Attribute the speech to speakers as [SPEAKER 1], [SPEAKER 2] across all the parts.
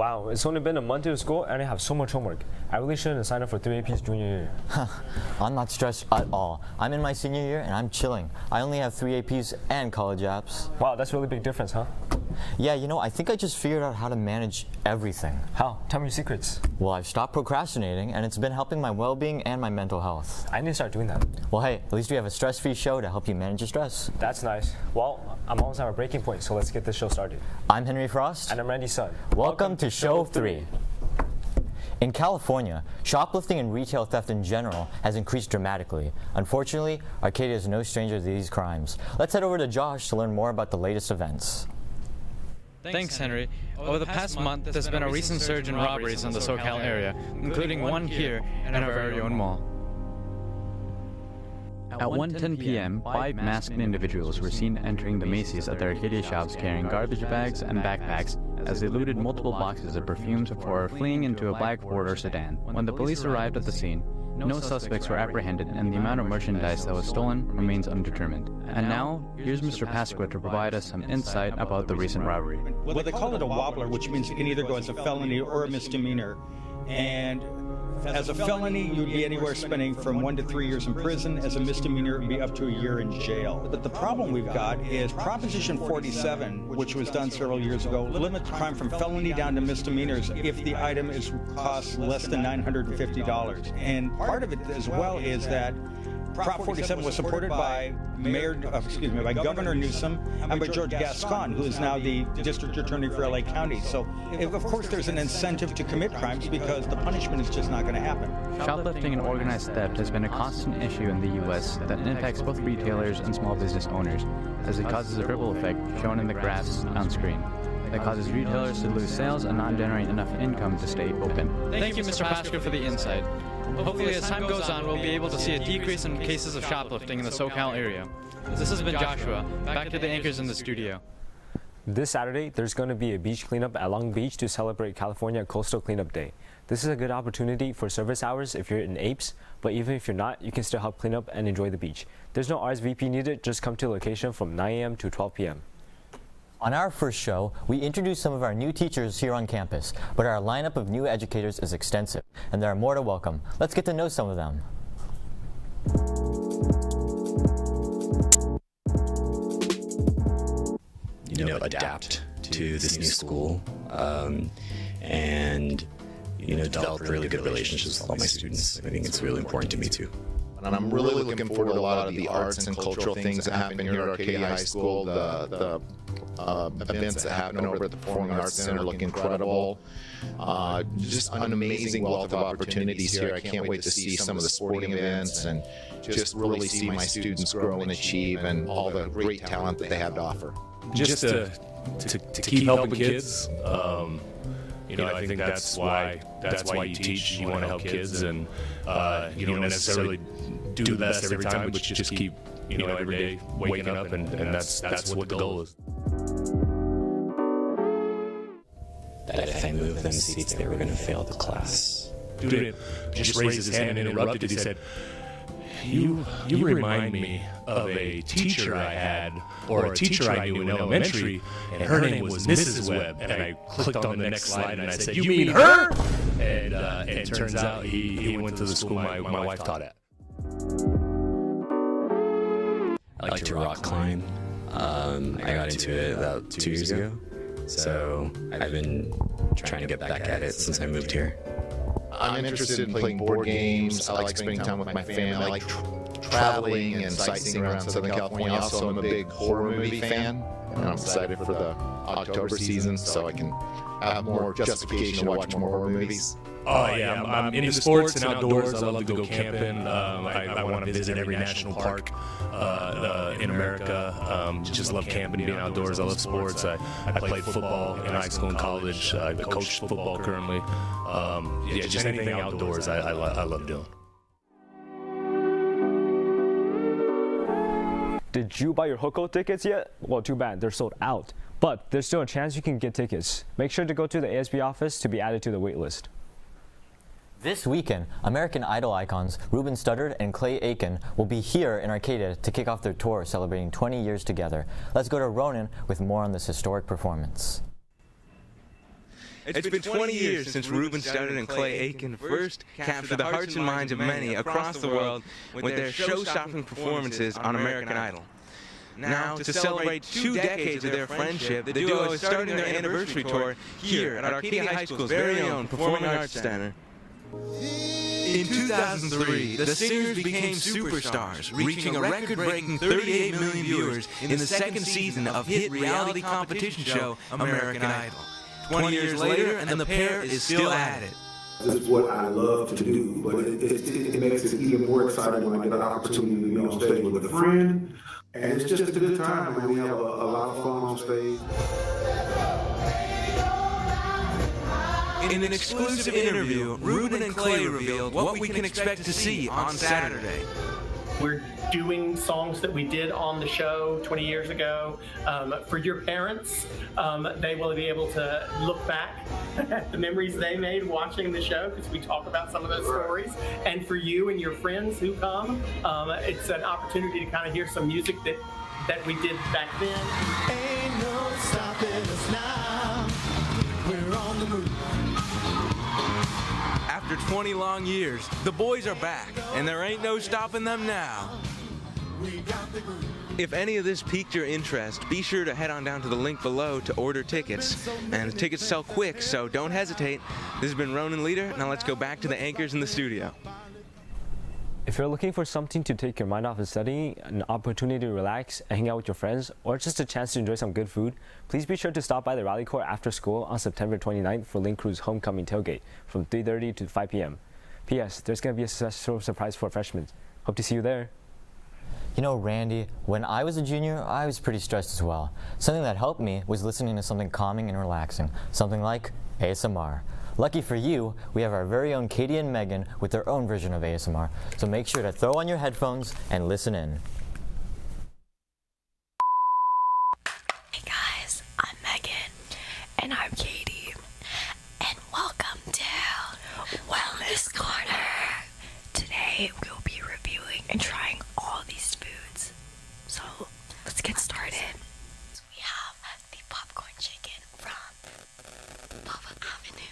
[SPEAKER 1] Wow, it's only been a month into school and I have so much homework. I really shouldn't sign up for 3 APs junior year.
[SPEAKER 2] I'm not stressed at all. I'm in my senior year and I'm chilling. I only have 3 APs and college apps.
[SPEAKER 1] Wow, that's a really big difference, huh?
[SPEAKER 2] Yeah, you know, I think I just figured out how to manage everything.
[SPEAKER 1] How? Tell me your secrets.
[SPEAKER 2] Well, I've stopped procrastinating and it's been helping my well-being and my mental health.
[SPEAKER 1] I need to start doing that.
[SPEAKER 2] Well, hey, at least we have a stress-free show to help you manage your stress.
[SPEAKER 1] That's nice. Well, I'm almost at our breaking point, so let's get this show started.
[SPEAKER 2] I'm Henry Frost.
[SPEAKER 1] And I'm Randy's son.
[SPEAKER 2] Welcome to Show 3. In California, shoplifting and retail theft in general has increased dramatically. Unfortunately, Arcadia is no stranger to these crimes. Let's head over to Josh to learn more about the latest events.
[SPEAKER 3] Thanks, Henry. Over the past month, there's been a recent surge in robberies in the SoCal area, including one here in our very own mall.
[SPEAKER 4] At 1:10 p.m., 5 masked individuals were seen entering the Macy's at the Arcadia shops carrying garbage bags and backpacks as they looted multiple boxes of perfumes before fleeing into a black four-door sedan. When the police arrived at the scene, no suspects were apprehended and the amount of merchandise that was stolen remains undetermined. And now, here's Mr. Pasqua to provide us some insight about the recent robbery.
[SPEAKER 5] Well, they call it a wobbler, which means it can either go as a felony or a misdemeanor. And as a felony, you'd be anywhere spending from 1 to 3 years in prison. As a misdemeanor, it would be up to a year in jail. But the problem we've got is Proposition 47, which was done several years ago, limits crime from felony down to misdemeanors if the item costs less than $950. And part of it as well is that Prop 47 was supported by by Governor Newsom and by George Gascon, who is now the district attorney for LA County. So, of course, there's an incentive to commit crimes because the punishment is just not going to happen.
[SPEAKER 4] Shoplifting and organized theft has been a constant issue in the U.S. that impacts both retailers and small business owners, as it causes a ripple effect shown in the graphs on screen that causes retailers to lose sales and not generate enough income to stay open.
[SPEAKER 3] Thank you, Mr. Pasqua, for the insight. Hopefully, as time goes on, we'll be able to see a decrease in cases of shoplifting in the SoCal area. This has been Joshua. Back to the anchors in the studio.
[SPEAKER 1] This Saturday, there's going to be a beach cleanup at Long Beach to celebrate California Coastal Cleanup Day. This is a good opportunity for service hours if you're in APES, but even if you're not, you can still help clean up and enjoy the beach. There's no RSVP needed, just come to the location from 9 a.m. to 12 p.m.
[SPEAKER 2] On our first show, we introduced some of our new teachers here on campus, but our lineup of new educators is extensive, and there are more to welcome. Let's get to know some of them.
[SPEAKER 6] Adapt to this new school, and develop really good relationships with all my students. I think it's really important to me too.
[SPEAKER 7] And I'm really looking forward to a lot of the arts and cultural things that happen here at Arcadia High School. The events that happen over at the Performing Arts Center look incredible. Just an amazing wealth of opportunities here. I can't wait to see some of the sporting events and just really see my students grow and achieve and all the great talent that they have to offer.
[SPEAKER 8] Just to keep helping kids. I think that's why you teach. You want to help kids, and you don't necessarily do the best every time, but you just keep every day waking up, and that's what the goal is.
[SPEAKER 6] That if I moved them seats, they were going to fail the class.
[SPEAKER 8] Dude just raised his hand and interrupted. He said, You remind me of a teacher I had, or a teacher I knew in elementary, and her name was Mrs. Webb. And I clicked on the next slide and I said, You mean her? And it turns out he went to the school my wife taught at.
[SPEAKER 6] I like to rock climb. I got into it about 2 years ago, so I've been trying to get back at it since I moved here.
[SPEAKER 7] I'm interested in playing board games. I like spending time with my family. I like traveling and sightseeing around Southern California. Also, I'm a big horror movie fan, and I'm excited for the October season so I can have more justification to watch more horror movies.
[SPEAKER 8] Oh yeah, I'm into sports and outdoors. I love to go camping. I want to visit every national park in America. Just love camping, being outdoors. I love sports. I played football in high school and college. I coach football currently. Just anything outdoors I love doing.
[SPEAKER 1] Did you buy your Hoko tickets yet? Well, too bad, they're sold out. But there's still a chance you can get tickets. Make sure to go to the ASB office to be added to the wait list.
[SPEAKER 2] This weekend, American Idol icons Ruben Studdard and Clay Aiken will be here in Arcadia to kick off their tour celebrating 20 years together. Let's go to Ronan with more on this historic performance.
[SPEAKER 9] It's been 20 years since Ruben Studdard and Clay Aiken first captured the hearts and minds of many across the world with their show-stopping performances on American Idol. Now, to celebrate 2 decades of their friendship, the duo is starting their anniversary tour here at Arcadia High School's very own Performing Arts Center. In 2003, the singers became superstars, reaching a record-breaking 38 million viewers in the second season of hit reality competition show American Idol. 20 years later, and the pair is still at it.
[SPEAKER 10] This is what I love to do, but it makes it even more exciting when I get an opportunity to be on stage with a friend. And it's just a good time when we have a lot of fun on stage.
[SPEAKER 9] In an exclusive interview, Ruben and Clay revealed what we can expect to see on Saturday.
[SPEAKER 11] We're doing songs that we did on the show 20 years ago. For your parents, they will be able to look back at the memories they made watching the show, because we talk about some of those stories. And for you and your friends who come, it's an opportunity to kind of hear some music that we did back then.
[SPEAKER 12] Ain't no stopping us now. We're on the move.
[SPEAKER 9] After 20 long years, the boys are back, and there ain't no stopping them now. If any of this piqued your interest, be sure to head on down to the link below to order tickets. And the tickets sell quick, so don't hesitate. This has been Ronan Leader. Now let's go back to the anchors in the studio.
[SPEAKER 1] If you're looking for something to take your mind off of studying, an opportunity to relax and hang out with your friends, or just a chance to enjoy some good food, please be sure to stop by the Rally Court after school on September 29th for Link Crew's homecoming tailgate from 3:30 to 5 p.m. P.S. There's going to be a special surprise for freshmen. Hope to see you there.
[SPEAKER 2] You know, Randy, when I was a junior, I was pretty stressed as well. Something that helped me was listening to something calming and relaxing, something like ASMR. Lucky for you, we have our very own Katie and Megan with their own version of ASMR, so make sure to throw on your headphones and listen in.
[SPEAKER 13] Hey guys, I'm Megan. And I'm Katie. And welcome to Wellness Corner. Today we'll be reviewing and trying all these foods. So let's get started. So we have the popcorn chicken from Bubba Avenue.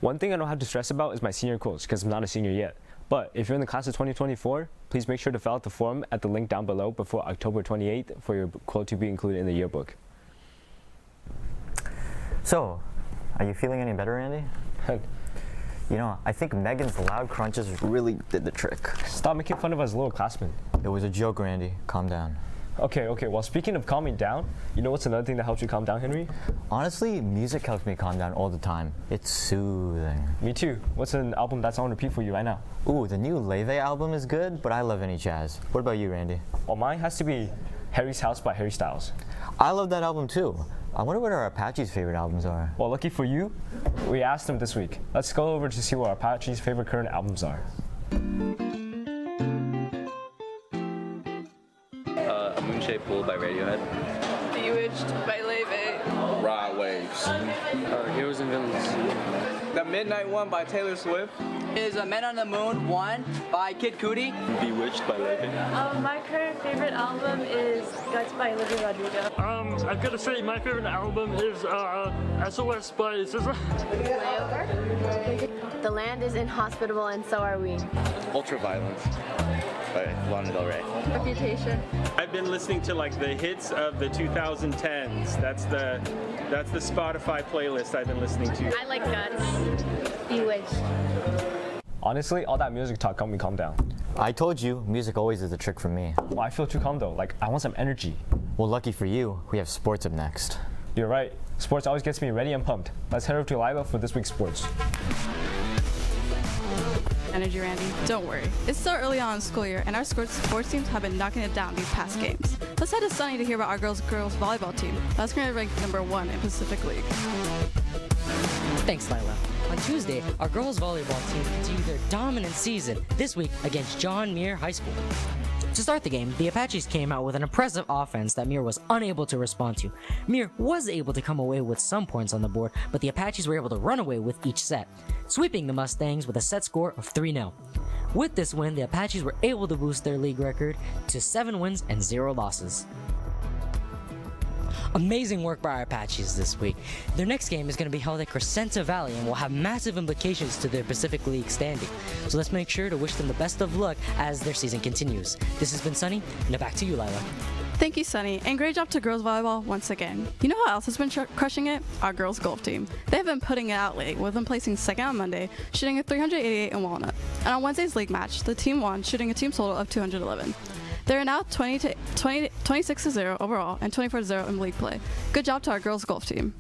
[SPEAKER 1] One thing I don't have to stress about is my senior quotes, because I'm not a senior yet. But if you're in the class of 2024, please make sure to fill out the form at the link down below before October 28th for your quote to be included in the yearbook.
[SPEAKER 2] So, are you feeling any better, Randy? You know, I think Megan's loud crunches really did the trick.
[SPEAKER 1] Stop making fun of us little classmen.
[SPEAKER 2] It was a joke, Randy. Calm down.
[SPEAKER 1] Okay, well, speaking of calming down, you know what's another thing that helps you calm down, Henry?
[SPEAKER 2] Honestly, music helps me calm down all the time. It's soothing.
[SPEAKER 1] Me too. What's an album that's on repeat for you right now?
[SPEAKER 2] Ooh, the new Leve album is good, but I love any jazz. What about you, Randy?
[SPEAKER 1] Well, mine has to be Harry's House by Harry Styles.
[SPEAKER 2] I love that album too. I wonder what our Apache's favorite albums are.
[SPEAKER 1] Well, lucky for you, we asked them this week. Let's go over to see what our Apache's favorite current albums are.
[SPEAKER 14] A Moon-Shaped Pool by Radiohead.
[SPEAKER 15] Bewitched by Leve.
[SPEAKER 14] Raw Waves.
[SPEAKER 16] Heroes and Villains.
[SPEAKER 17] The Midnight One by Taylor Swift.
[SPEAKER 18] Is Men on the Moon 1 by Kid Cudi.
[SPEAKER 14] Bewitched by Leve.
[SPEAKER 19] My current favorite album is Guts by Olivia Rodrigo.
[SPEAKER 20] I've got to say my favorite album is SOS by SZA.
[SPEAKER 19] The Land is Inhospitable and So Are We.
[SPEAKER 14] Ultraviolence by Lana Del Rey.
[SPEAKER 19] Reputation.
[SPEAKER 21] I've been listening to like the hits of the 2010s. That's the Spotify playlist I've been listening to.
[SPEAKER 19] I like Guts. Bewitched.
[SPEAKER 1] Honestly, all that music talk helped me calm down.
[SPEAKER 2] I told you, music always is a trick for me.
[SPEAKER 1] Well, I feel too calm though. Like, I want some energy.
[SPEAKER 2] Well, lucky for you, we have sports up next.
[SPEAKER 1] You're right. Sports always gets me ready and pumped. Let's head over to Lila for this week's sports.
[SPEAKER 15] Energy, Randy. Don't worry. It's still early on in the school year, and our sports teams have been knocking it down these past games. Let's head to Sunny to hear about our girls volleyball team. That's currently ranked #1 in Pacific League.
[SPEAKER 5] Thanks, Lila. On Tuesday, our girls volleyball team continued their dominant season this week against John Muir High School. To start the game, the Apaches came out with an impressive offense that Muir was unable to respond to. Muir was able to come away with some points on the board, but the Apaches were able to run away with each set, sweeping the Mustangs with a set score of 3-0. With this win, the Apaches were able to boost their league record to 7 wins and 0 losses. Amazing work by our Apaches this week. Their next game is going to be held at Crescenta Valley and will have massive implications to their Pacific League standing. So let's make sure to wish them the best of luck as their season continues. This has been Sunny, and back to you, Lila.
[SPEAKER 15] Thank you, Sunny, and great job to girls volleyball once again. You know who else has been crushing it? Our girls golf team. They have been putting it out lately, with them placing second on Monday, shooting a 388 in Walnut. And on Wednesday's league match, the team won, shooting a team total of 211. They are now 26-0 overall and 24-0 in league play. Good job to our girls golf team.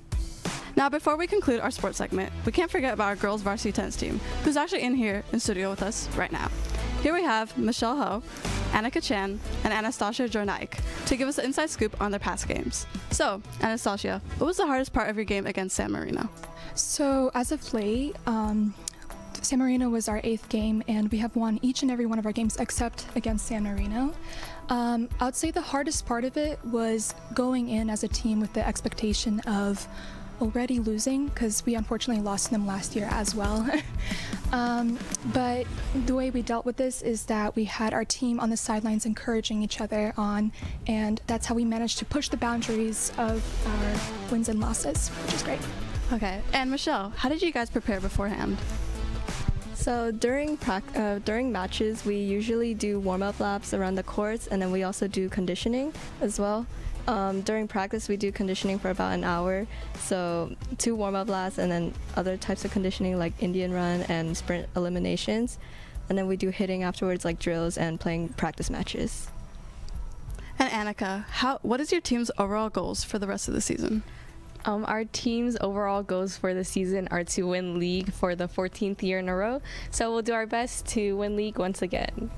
[SPEAKER 15] Now, before we conclude our sports segment, we can't forget about our girls varsity tennis team, who's actually in here in studio with us right now. Here we have Michelle Ho, Annika Chan, and Anastasia Jornaik to give us an inside scoop on their past games. So, Anastasia, what was the hardest part of your game against San Marino?
[SPEAKER 22] So, as of late, San Marino was our 8th game, and we have won each and every one of our games except against San Marino. I would say the hardest part of it was going in as a team with the expectation of already losing, because we unfortunately lost them last year as well. But the way we dealt with this is that we had our team on the sidelines encouraging each other on, and that's how we managed to push the boundaries of our wins and losses, which is great.
[SPEAKER 15] Okay, and Michelle, how did you guys prepare beforehand?
[SPEAKER 23] So during matches, we usually do warm-up laps around the courts, and then we also do conditioning as well. During practice, we do conditioning for about an hour, so 2 warm-up laps and then other types of conditioning like Indian run and sprint eliminations, and then we do hitting afterwards like drills and playing practice matches.
[SPEAKER 15] And Annika, what is your team's overall goals for the rest of the season?
[SPEAKER 24] Our team's overall goals for the season are to win league for the 14th year in a row, so we'll do our best to win league once again.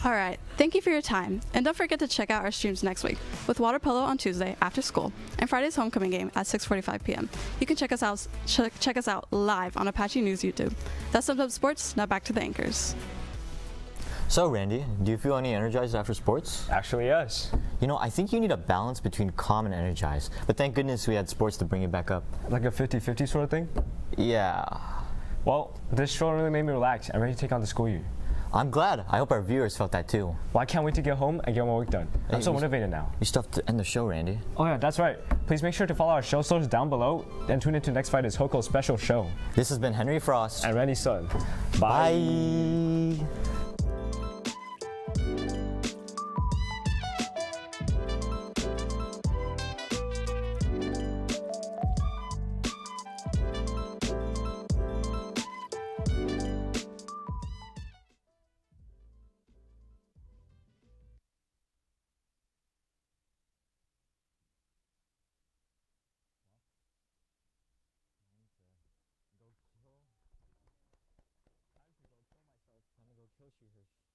[SPEAKER 15] All right, thank you for your time, and don't forget to check out our streams next week with water polo on Tuesday after school and Friday's homecoming game at 6:45 p.m. You can check us out live on Apache News YouTube. That's Sums Up Sports. Now back to the anchors.
[SPEAKER 2] So, Randy, do you feel any energized after sports?
[SPEAKER 1] Actually, yes.
[SPEAKER 2] You know, I think you need a balance between calm and energized, but thank goodness we had sports to bring it back up.
[SPEAKER 1] Like a 50-50 sort of thing?
[SPEAKER 2] Yeah.
[SPEAKER 1] Well, this show really made me relax and ready to take on the school year.
[SPEAKER 2] I'm glad. I hope our viewers felt that too.
[SPEAKER 1] Well, I can't wait to get home and get my work done. I'm so motivated now.
[SPEAKER 2] You still have to end the show, Randy.
[SPEAKER 1] Oh yeah, that's right. Please make sure to follow our show socials down below and tune into next Friday's Hoko's special show.
[SPEAKER 2] This has been Henry Frost
[SPEAKER 1] and Randy Sun. Bye.
[SPEAKER 2] Bye. Kill Shrihersh.